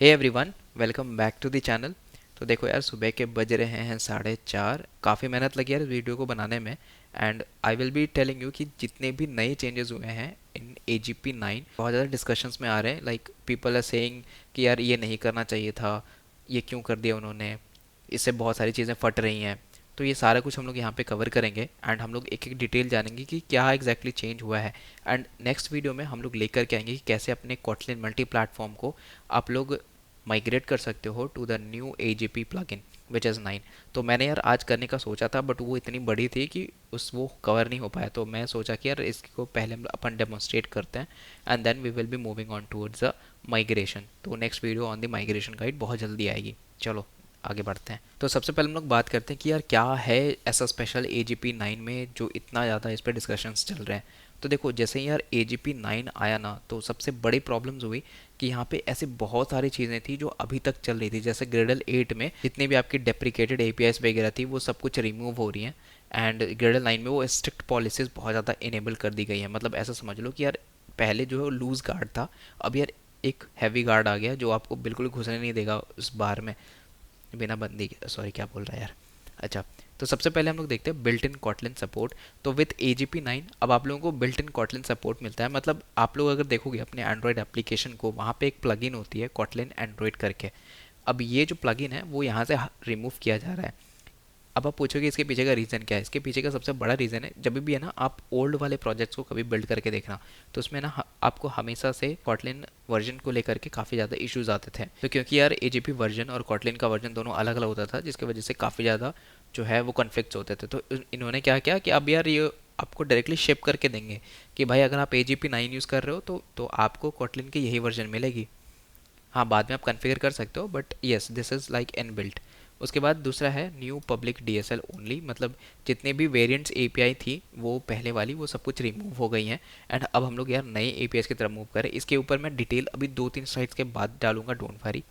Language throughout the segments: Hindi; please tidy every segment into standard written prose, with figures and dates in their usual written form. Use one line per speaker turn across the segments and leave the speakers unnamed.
Hey everyone, welcome back to the channel. तो देखो यार, सुबह के बज रहे हैं 4:30। काफ़ी मेहनत लगी यार इस वीडियो को बनाने में। And I will be telling you कि जितने भी नए चेंजेस हुए हैं इन AGP 9 बहुत ज़्यादा डिस्कशंस में आ रहे हैं। लाइक पीपल आर सेइंग कि यार ये नहीं करना चाहिए था, ये क्यों कर दिया उन्होंने, इससे बहुत सारी चीज़ें फट रही हैं। तो ये सारा कुछ हम लोग यहाँ पे कवर करेंगे एंड हम लोग एक एक डिटेल जानेंगे कि क्या एग्जैक्टली चेंज हुआ है। एंड नेक्स्ट वीडियो में हम लोग लेकर के आएंगे कि कैसे अपने कोटलिन मल्टी प्लेटफॉर्म को आप लोग माइग्रेट कर सकते हो to the new AGP plugin which is 9। तो मैंने यार आज करने का सोचा था, बट वो इतनी बड़ी थी कि उस वो कवर नहीं हो पाया। तो मैं सोचा कि यार इसको पहले हम अपन डेमोन्स्ट्रेट करते हैं and then we will be moving on towards the migration. तो next video on the migration guide बहुत जल्दी आएगी। चलो आगे बढ़ते हैं। तो सबसे पहले हम लोग बात करते हैं कि यार क्या है ऐसा स्पेशल AGP 9 में जो इतना ज़्यादा इस पर डिस्कशंस चल रहे हैं। तो देखो, जैसे ही यार AGP 9 आया ना, तो सबसे बड़ी प्रॉब्लम्स हुई कि यहाँ पे ऐसे बहुत सारी चीज़ें थी जो अभी तक चल रही थी। जैसे ग्रेडल 8 में जितनी भी आपकी डेप्रिकेटेड APIs वगैरह थी वो सब कुछ रिमूव हो रही हैं। एंड ग्रेडल 9 में वो स्ट्रिक्ट पॉलिसीज़ बहुत ज़्यादा इनेबल कर दी गई हैं। मतलब ऐसा समझ लो कि यार पहले जो है वो लूज़ गार्ड था, अब यार एक हैवी गार्ड आ गया जो आपको बिल्कुल घुसने नहीं देगा उस बार में बिना बंदी के। सॉरी, क्या बोल रहा है यार। अच्छा, तो सबसे पहले हम लोग देखते हैं बिल्ट इन कॉटलिन सपोर्ट। तो विथ AGP 9 अब आप लोगों को बिल्ट इन कॉटलिन सपोर्ट मिलता है। मतलब आप लोग अगर देखोगे अपने एंड्रॉयड एप्लीकेशन को, वहाँ पे एक प्लगइन होती है कॉटलिन एंड्रॉयड करके। अब ये जो प्लगइन है वो यहाँ से रिमूव किया जा रहा है। अब आप पूछोगे इसके पीछे का रीज़न क्या है। इसके पीछे का सबसे बड़ा रीज़न है, जब भी है ना आप ओल्ड वाले प्रोजेक्ट्स को कभी बिल्ड करके देखना, तो उसमें ना आपको हमेशा से कॉटलिन वर्जन को लेकर के काफ़ी ज़्यादा इश्यूज आते थे। तो क्योंकि यार AGP वर्जन और कॉटलिन का वर्जन दोनों अलग अलग होता था, जिसकी वजह से काफ़ी ज़्यादा जो है वो कॉन्फ्लिक्ट्स होते थे। तो इन्होंने क्या किया कि अब यार ये आपको डायरेक्टली शिप करके देंगे कि भाई अगर आप AGP 9 यूज़ कर रहे हो तो आपको कॉटलिन की यही वर्जन मिलेगी। हाँ, बाद में आप कॉन्फ़िगर कर सकते हो, but yes this is like in built. उसके बाद दूसरा है न्यू पब्लिक DSL ओनली। मतलब जितने भी वेरिएंट्स API थी वो पहले वाली वो सब कुछ रिमूव हो गई हैं। एंड अब हम लोग यार नए APIs की तरफ मूव करें। इसके ऊपर मैं डिटेल अभी 2-3 स्लाइड्स के बाद डालूंगा, डोंट वरी।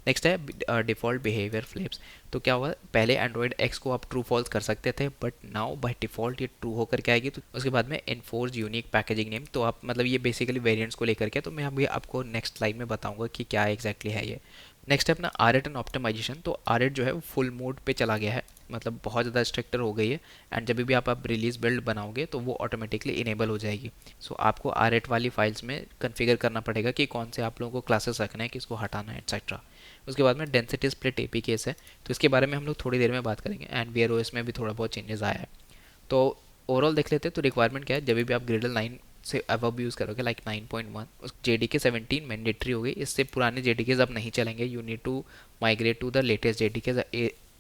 नेक्स्ट है डिफ़ॉल्ट बिहेवियर फ्लिप्स। तो क्या हुआ, पहले एंड्रॉयड एक्स को आप ट्रू फॉल्स कर सकते थे, बट नाउ बाय डिफ़ॉल्ट ये ट्रू होकर के आएगी। तो उसके बाद में इन्फोर्स यूनिक पैकेजिंग नेम। तो आप मतलब ये बेसिकली वेरिएंट्स को लेकर के, तो मैं अभी आपको नेक्स्ट स्लाइड में बताऊंगा कि क्या एग्जैक्टली है ये। नेक्स्ट है अपना आर एन ऑप्टिमाइजेशन। तो आर जो है वो फुल मोड पे चला गया है, मतलब बहुत ज़्यादा स्ट्रिक्टर हो गई है। एंड जब भी आप रिलीज बिल्ड बनाओगे तो वो ऑटोमेटिकली इनेबल हो जाएगी। सो आपको आर वाली फाइल्स में कन्फिगर करना पड़ेगा कि कौन से आप लोगों को क्लासेस रखना है, किसको हटाना है, एक्सेट्रा। उसके बाद में डेंसिटी स्प्लिट APKs है, तो इसके बारे में हम लोग थोड़ी देर में बात करेंगे। एंड VROS में भी थोड़ा बहुत चेंजेस आया है। तो ओवरऑल देख लेते हैं। तो रिक्वायरमेंट क्या है, जब भी आप ग्रेडल 9 से अब यूज़ करोगे लाइक 9.1, उस JDK 17 मैंडेटरी हो गई। इससे पुराने JDKs अब नहीं चलेंगे। You need to migrate to the latest JDKs,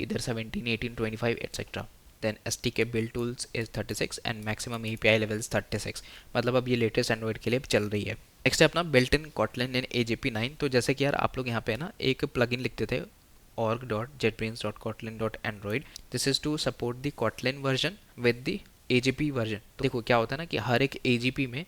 इधर 17, 18, 25 etcetera. Then STK build tools is 36 and maximum API levels 36। मतलब अब ये लेटेस्ट एंड्रॉइड के लिए चल रही है। नेक्स्ट है अपना built in Kotlin in AGP 9। तो जैसे कि यार आप लोग यहाँ पे ना एक प्लगइन लिखते थे org.jetbrains.kotlin.android। This is to support the Kotlin version with the AGP version. तो देखो क्या होता है ना कि हर एक AGP में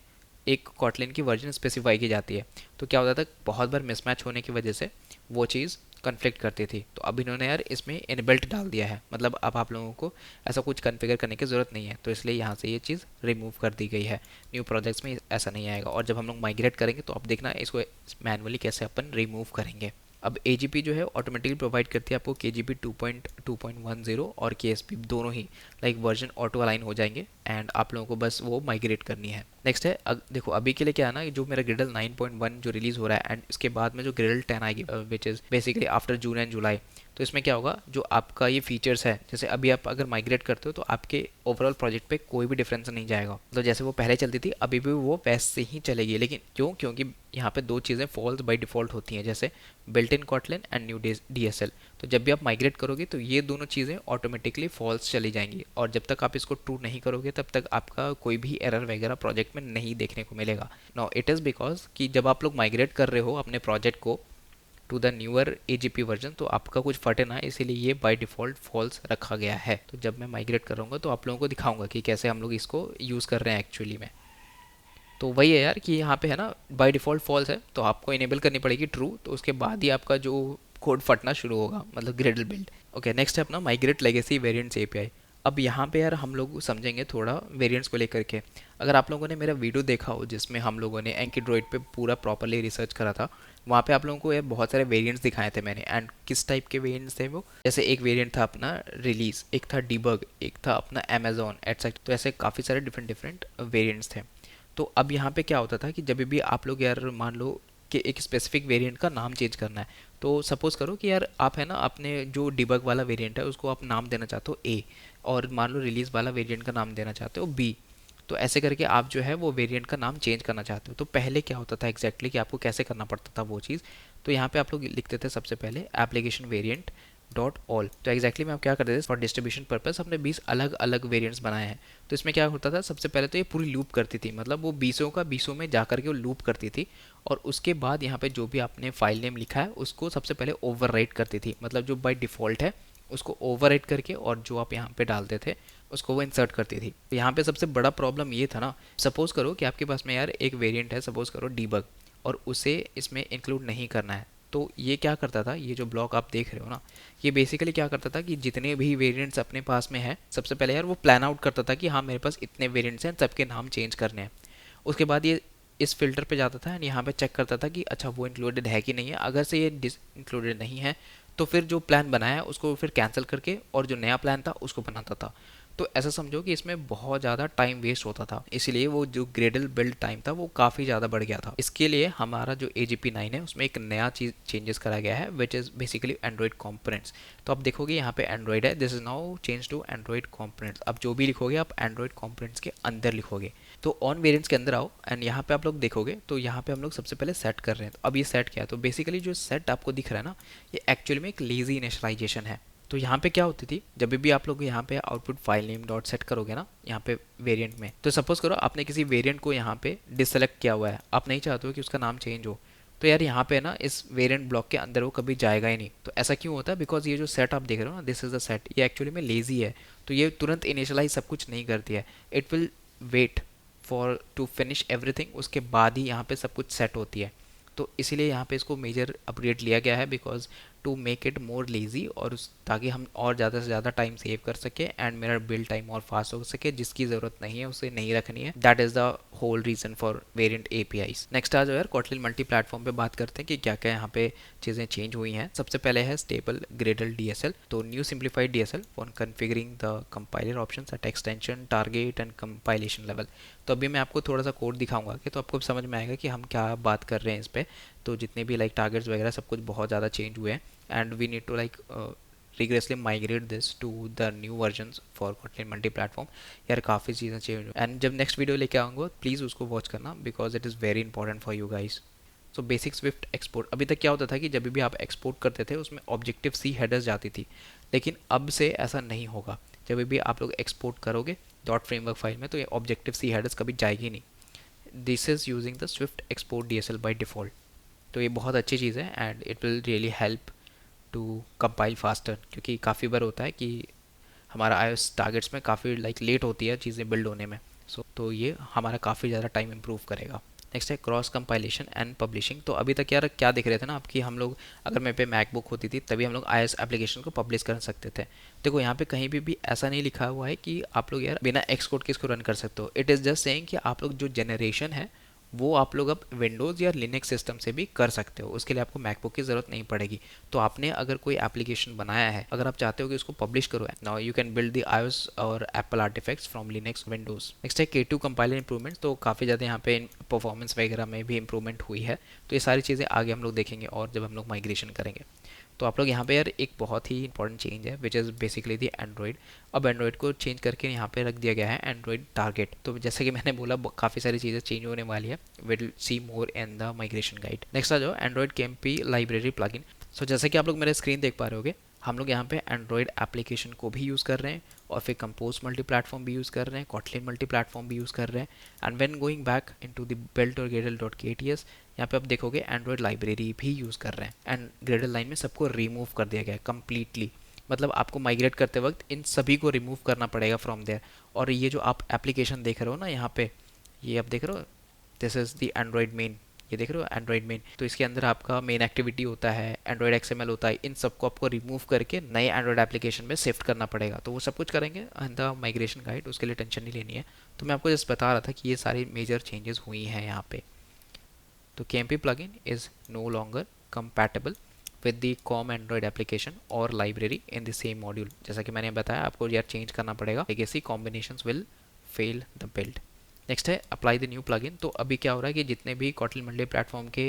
एक Kotlin की वर्जन स्पेसिफाई की जाती है। तो क्या होता था, बहुत बार मिसमैच होने की वजह से वो चीज़ कन्फ्लिक्ट करती थी। तो अब इन्होंने यार इसमें इनबिल्ट डाल दिया है। मतलब अब आप लोगों को ऐसा कुछ कन्फिगर करने की ज़रूरत नहीं है। तो इसलिए यहाँ से ये चीज़ रिमूव कर दी गई है। न्यू प्रोजेक्ट्स में ऐसा नहीं आएगा। और जब हम लोग माइग्रेट करेंगे तो आप देखना इसको मैनुअली कैसे अपन रिमूव करेंगे। अब AGP जो है ऑटोमेटिकली प्रोवाइड करती है आपको KGP 2.2.10 और KSP दोनों ही लाइक वर्जन ऑटो अलाइन हो जाएंगे। एंड आप लोगों को बस वो माइग्रेट करनी है। नेक्स्ट है देखो अभी के लिए क्या है ना, जो मेरा ग्रिडल 9.1 जो रिलीज हो रहा है एंड इसके बाद में जो ग्रिडल 10 आएगी which is basically after June and July. तो इसमें क्या होगा, जो आपका ये फीचर्स है, जैसे अभी आप अगर माइग्रेट करते हो तो आपके ओवरऑल प्रोजेक्ट पे कोई भी डिफरेंस नहीं जाएगा। तो जैसे वो पहले चलती थी अभी भी वो वैसे ही चलेगी। लेकिन क्यों, क्योंकि यहाँ पे दो चीज़ें फॉल्स बाय डिफ़ॉल्ट होती हैं, जैसे built in Kotlin and new DSL। तो जब भी आप माइग्रेट करोगे तो ये दोनों चीज़ें ऑटोमेटिकली फॉल्स चली जाएंगी। और जब तक आप इसको ट्रू नहीं करोगे तब तक आपका कोई भी एरर वगैरह प्रोजेक्ट में नहीं देखने को मिलेगा। नाउ इट इज़ बिकॉज कि जब आप लोग माइग्रेट कर रहे हो अपने प्रोजेक्ट को to the newer AGP version, तो आपका कुछ फटे ना, इसीलिए ये बाय डिफ़ॉल्ट फॉल्स रखा गया है। तो जब मैं माइग्रेट करूँगा तो आप लोगों को दिखाऊंगा कि कैसे हम लोग इसको यूज़ कर रहे हैं एक्चुअली में। तो वही है यार कि यहाँ पे है ना बाय डिफ़ॉल्ट फॉल्स है, तो आपको इनेबल करनी पड़ेगी ट्रू। तो उसके बाद ही आपका जो कोड फटना शुरू होगा, मतलब ग्रेडल बिल्ड। ओके, नेक्स्ट है अपना माइग्रेट लेगेसी वेरिएंट्स API। अब यहाँ पे यार हम लोग समझेंगे थोड़ा वेरिएंट्स को लेकर के। अगर आप लोगों ने मेरा वीडियो देखा हो जिसमें हम लोगों ने एंकीड्रॉइड पे पूरा प्रॉपरली रिसर्च करा था, वहाँ पे आप लोगों को ये बहुत सारे वेरिएंट्स दिखाए थे मैंने। एंड किस टाइप के वेरिएंट्स थे वो, जैसे एक वेरिएंट था अपना रिलीज, एक था डिबग, एक था अपना अमेजोन एटसेट्रा। तो ऐसे काफ़ी सारे डिफरेंट डिफरेंट वेरिएंट्स थे। तो अब यहाँ पे क्या होता था कि जब भी आप लोग यार मान लो कि एक स्पेसिफिक वेरिएंट का नाम चेंज करना है, तो सपोज करो कि यार आप है ना अपने जो डिबग वाला वेरिएंट है उसको आप नाम देना चाहते हो ए, और मान लो रिलीज वाला वेरिएंट का नाम देना चाहते हो बी। तो ऐसे करके आप जो है वो वेरिएंट का नाम चेंज करना चाहते हो। तो पहले क्या होता था एग्जैक्टली कि आपको कैसे करना पड़ता था वो चीज़। तो यहाँ पे आप लोग लिखते थे सबसे पहले एप्लीकेशन वेरिएंट डॉट ऑल। तो एग्जैक्टली में आप क्या करते थे, फॉर डिस्ट्रीब्यूशन पर्पस हमने 20 अलग अलग वेरिएंट्स बनाए हैं। तो इसमें क्या होता था, सबसे पहले तो ये पूरी लूप करती थी, मतलब वो 20 का 20 में जा करके वो लूप करती थी। और उसके बाद यहाँ पे जो भी आपने फाइल नेम लिखा है उसको सबसे पहले ओवरराइट करती थी, मतलब जो बाय डिफ़ॉल्ट है उसको ओवरराइट करके और जो आप यहाँ पे डालते थे उसको वो इंसर्ट करती थी। तो यहाँ पे सबसे बड़ा प्रॉब्लम ये था ना, सपोज करो कि आपके पास में यार एक वेरिएंट है, सपोज करो डीबग, और उसे इसमें इंक्लूड नहीं करना है। तो ये क्या करता था, ये जो ब्लॉक आप देख रहे हो ना, ये बेसिकली क्या करता था कि जितने भी वेरिएंट्स अपने पास में है सबसे पहले यार वो प्लान आउट करता था कि हाँ मेरे पास इतने वेरिएंट्स हैं, सबके नाम चेंज करने हैं। उसके बाद ये इस फिल्टर पे जाता था एंड यहाँ पे चेक करता था कि अच्छा वो इंक्लूडेड है कि नहीं है। अगर से ये डिस इंक्लूडेड नहीं है तो फिर जो प्लान बनाया है उसको फिर कैंसिल करके और जो नया प्लान था उसको बनाता था। तो ऐसा समझो कि इसमें बहुत ज़्यादा टाइम वेस्ट होता था, इसलिए वो जो ग्रेडल बिल्ड टाइम था वो काफ़ी ज़्यादा बढ़ गया था। इसके लिए हमारा जो AGP9 है उसमें एक नया चीज़ चेंजेस करा गया है which is basically android components. तो आप देखोगे यहाँ पे एंड्रॉइड है, this is now change to android components. अब जो भी लिखोगे आप एंड्रॉइड कॉम्पोनेंट्स के अंदर लिखोगे। तो ऑन वेरिएंट्स के अंदर आओ एंड यहाँ पे आप लोग देखोगे तो यहाँ पे हम लोग सबसे पहले सेट कर रहे हैं। तो अब ये सेट क्या है, तो बेसिकली जो सेट आपको दिख रहा है ना, ये एक्चुअली में एक लेजी इनिशियलाइजेशन है। तो यहाँ पे क्या होती थी, जब भी आप लोग यहाँ पे output file name dot set करोगे ना यहाँ पे वेरिएंट में, तो सपोज करो आपने किसी वेरिएंट को यहाँ पे डिसलेक्ट किया हुआ है, आप नहीं चाहते हो कि उसका नाम चेंज हो, तो यार यहाँ पे ना इस वेरिएंट ब्लॉक के अंदर वो कभी जाएगा ही नहीं। तो ऐसा क्यों होता है, बिकॉज ये जो सेट आप देख रहे हो ना, दिस इज द सेट, ये एक्चुअली में लेजी है। तो ये तुरंत इनिशियलाइज सब कुछ नहीं करती है, it will wait for to finish everything, उसके बाद ही यहाँ पे सब कुछ सेट होती है। तो इसीलिए यहाँ पे इसको मेजर अपग्रेड लिया गया है, because to make it more lazy, और उस ताकि हम और ज़्यादा से ज़्यादा टाइम सेव कर सके एंड मेरा बिल्ड टाइम और फास्ट हो सके। जिसकी ज़रूरत नहीं है उसे नहीं रखनी है, that is the whole reason for variant APIs। Next आ जाओ यार कोटलिन मल्टी प्लेटफॉर्म पे बात करते हैं कि क्या क्या यहाँ पे चीज़ें चेंज हुई हैं। सबसे पहले है स्टेबल ग्रेडल DSL। तो new simplified DSL for configuring the compiler option at extension target and compilation level. तो अभी मैं आपको थोड़ा सा कोड दिखाऊंगा कि तो आपको समझ में आएगा कि हम क्या बात कर रहे हैं इस पर। तो जितने भी लाइक टारगेट्स वगैरह सब कुछ बहुत ज़्यादा चेंज हुए हैं and we need to like rigorously migrate this to the new versions for Kotlin multi platform। यार काफ़ी चीज़ें चेंज एंड जब नेक्स्ट वीडियो लेके आऊँगा प्लीज़ उसको वॉच करना because it is very important for you guys. So basic Swift export, अभी तक क्या होता था कि जब भी आप एक्सपोर्ट करते थे उसमें ऑब्जेक्टिव सी हेडर्स जाती थी, लेकिन अब से ऐसा नहीं होगा। जब भी आप लोग एक्सपोर्ट करोगे डॉट फ्रेमवर्क फाइल में तो ये ऑब्जेक्टिव सी हेडर्स कभी जाएगी नहीं। This is using the swift export DSL by default. तो ये बहुत अच्छी चीज़ है and it will really help to compile faster, क्योंकि काफ़ी बार होता है कि हमारा iOS टारगेट्स में काफ़ी लाइक लेट होती है चीज़ें बिल्ड होने में। तो ये हमारा काफ़ी ज़्यादा टाइम इम्प्रूव करेगा। नेक्स्ट है क्रॉस कंपाइलेशन एंड पब्लिशिंग। तो अभी तक यार क्या दिख रहे थे ना आपकी, हम लोग अगर मेरे पे मैकबुक होती थी तभी हम लोग iOS एप्लीकेशन को पब्लिश कर सकते थे। देखो यहाँ पे कहीं भी ऐसा नहीं लिखा हुआ है कि आप लोग यार बिना एक्सकोड के इसको रन कर सकते हो। इट इज़ जस्ट सेइंग कि आप लोग जो जनरेशन है वो आप लोग अब विंडोज़ या लिनक्स सिस्टम से भी कर सकते हो, उसके लिए आपको मैकबुक की ज़रूरत नहीं पड़ेगी। तो आपने अगर कोई एप्लीकेशन बनाया है, अगर आप चाहते हो कि उसको पब्लिश करो, now you can build the iOS और Apple artifacts from Linux Windows. Next है K2 कंपाइलर इंप्रूवमेंट्स। तो काफ़ी ज़्यादा यहाँ पे परफॉर्मेंस वगैरह में भी इंप्रूवमेंट हुई है। तो ये सारी चीज़ें आगे हम लोग देखेंगे और जब हम लोग माइग्रेशन करेंगे। तो आप लोग यहाँ पे यार एक बहुत ही इंपॉर्टेंट चेंज है which is basically the Android. अब एंड्रॉइड को चेंज करके यहाँ पे रख दिया गया है एंड्रॉइड टारगेट। तो जैसे कि मैंने बोला काफ़ी सारी चीज़ें चेंज होने वाली है, will see more in the migration guide. Next आ जाओ Android KMP library plugin. So जैसे कि आप लोग मेरे स्क्रीन देख पा रहे होगे, हम लोग यहाँ पे एंड्रॉइड एप्लीकेशन को भी यूज़ कर रहे हैं और फिर कंपोज मल्टी प्लेटफॉर्म भी यूज़ कर रहे हैं, कॉटलिन मल्टी प्लेटफॉर्म भी यूज़ कर रहे हैं। And when going back into the built और ग्रेडल डॉट KTS, यहाँ पे आप देखोगे एंड्रॉइड लाइब्रेरी भी यूज़ कर रहे हैं एंड ग्रेडल लाइन में सबको रिमूव कर दिया गया है कम्प्लीटली। मतलब आपको माइग्रेट करते वक्त इन सभी को रिमूव करना पड़ेगा फ्रॉम देयर। और ये जो आप एप्लीकेशन देख रहे हो ना यहाँ पे, ये आप देख रहे हो, this is the Android main, ये देख रहे हो एंड्रॉइड मेन, तो इसके अंदर आपका मेन एक्टिविटी होता है, एंड्रॉइड एक्सएमएल होता है, इन सबको आपको रिमूव करके नए एंड्रॉइड एप्लीकेशन में शिफ्ट करना पड़ेगा। तो वो सब कुछ करेंगे इन द माइग्रेशन गाइड, उसके लिए टेंशन नहीं लेनी है। तो मैं आपको जस्ट बता रहा था कि ये सारी मेजर चेंजेस हुई हैं यहाँ पे। तो KMP plugin is no longer compatible with the COM Android application or library in the same module। जैसा कि मैंने बताया आपको यार चेंज करना पड़ेगा, legacy combinations will fail the build। Next है अप्लाई द न्यू प्लगइन। तो अभी क्या हो रहा है कि जितने भी Kotlin मल्टी प्लेटफॉर्म के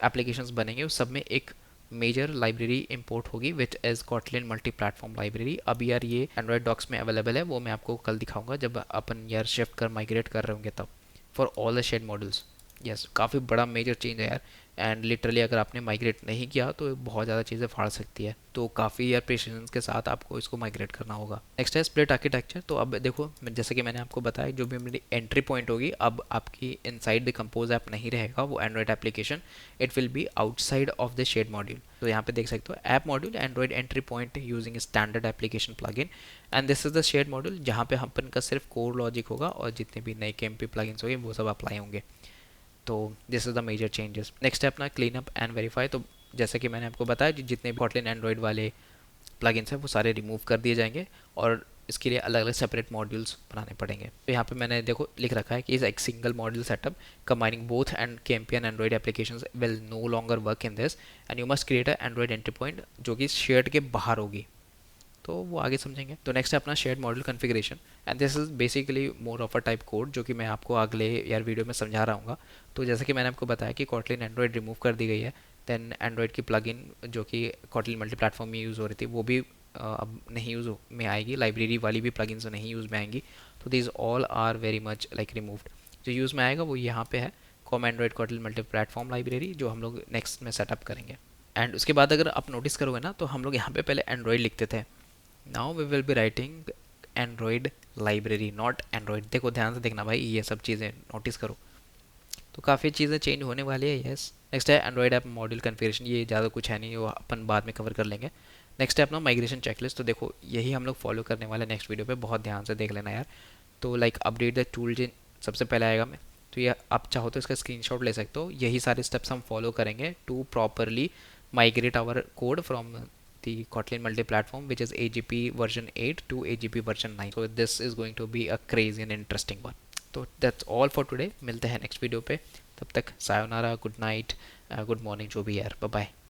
एप्लीकेशंस बनेंगे उस सब में एक मेजर लाइब्रेरी इंपोर्ट होगी which as Kotlin multi platform library. अब यार ये एंड्रॉइड डॉक्स में अवेलेबल है, वो मैं आपको कल दिखाऊंगा जब अपन यार शिफ्ट कर माइग्रेट कर रहे होंगे तब, for all the shared models. Yes, काफ़ी बड़ा मेजर चेंज है यार, एंड लिटरली अगर आपने माइग्रेट नहीं किया तो बहुत ज़्यादा चीज़ें फाड़ सकती है, तो काफ़ी यार पेशेंस के साथ आपको इसको माइग्रेट करना होगा। नेक्स्ट है स्प्लिट आर्किटेक्चर। तो अब देखो जैसे कि मैंने आपको बताया जो भी मेरी एंट्री पॉइंट होगी अब आपकी इनसाइड द कंपोज ऐप नहीं रहेगा वो android application, it will be outside of the shared module. तो यहाँ पे देख सकते हो app module android entry point using standard application plugin, and this is the shared module जहाँ पे अपन का सिर्फ कोर लॉजिक होगा और जितने भी नए KMP प्लगइन्स होंगे वो सब अप्लाई होंगे। तो this is the major changes. Next है अपना क्लीन अप एंड वेरीफाई। तो जैसे कि मैंने आपको बताया जितने भी Kotlin एंड्रॉइड वाले प्लगइन्स हैं वो सारे रिमूव कर दिए जाएंगे और इसके लिए अलग अलग सेपरेट मॉड्यूल्स बनाने पड़ेंगे। तो यहाँ पे मैंने देखो लिख रखा है कि इज एक single module setup combining both and KMP and android applications will no longer work in this and you must create a android entry point जो कि शेयर्ड के बाहर होगी, तो वो आगे समझेंगे। तो नेक्स्ट है अपना shared module configuration, and this is basically more of a type code जो कि मैं आपको अगले यार वीडियो में समझा रहा हूँ। तो जैसे कि मैंने आपको बताया कि Kotlin एंड्रॉइड रिमूव कर दी गई है, देन एंड्रॉइड की प्लगइन जो कि Kotlin मल्टी प्लेटफॉर्म में यूज़ हो रही थी वो भी अब नहीं यूज़ में आएगी, लाइब्रेरी वाली भी प्लगइन्स नहीं यूज़ में आएंगी। तो this all are very much like removed. जो यूज़ में आएगा वो यहाँ पे है com android Kotlin multi platform library जो हम लोग नेक्स्ट में सेटअप करेंगे। एंड उसके बाद अगर आप नोटिस करोगे ना तो हम लोग यहाँ पे पहले एंड्रॉइड लिखते थे, now we will be writing android library not android. देखो ध्यान से देखना भाई, ये सब चीज़ें नोटिस करो। तो काफ़ी चीज़ें चेंज होने वाली है। यस, नेक्स्ट है एंड्रॉइड ऐप मॉड्यूल कन्फिगरेशन, ये ज़्यादा कुछ है नहीं, वो अपन बाद में कवर कर लेंगे। नेक्स्ट है अपना माइग्रेशन चेकलिस्ट। तो देखो यही हम लोग फॉलो करने वाले नेक्स्ट वीडियो पे, बहुत ध्यान से देख लेना यार। तो लाइक अपडेट द टूल जिन सबसे पहले आएगा मैं, तो ये आप चाहो तो इसका स्क्रीनशॉट ले सकते हो। यही सारे स्टेप्स हम फॉलो करेंगे to properly migrate our code from the Kotlin multi-platform which is AGP version 8 to AGP version 9. So this is going to be a crazy and interesting one. तो that's all for today, मिलते हैं नेक्स्ट वीडियो पे, तब तक sayonara, good night, good morning जो भी यार, बाय बाय।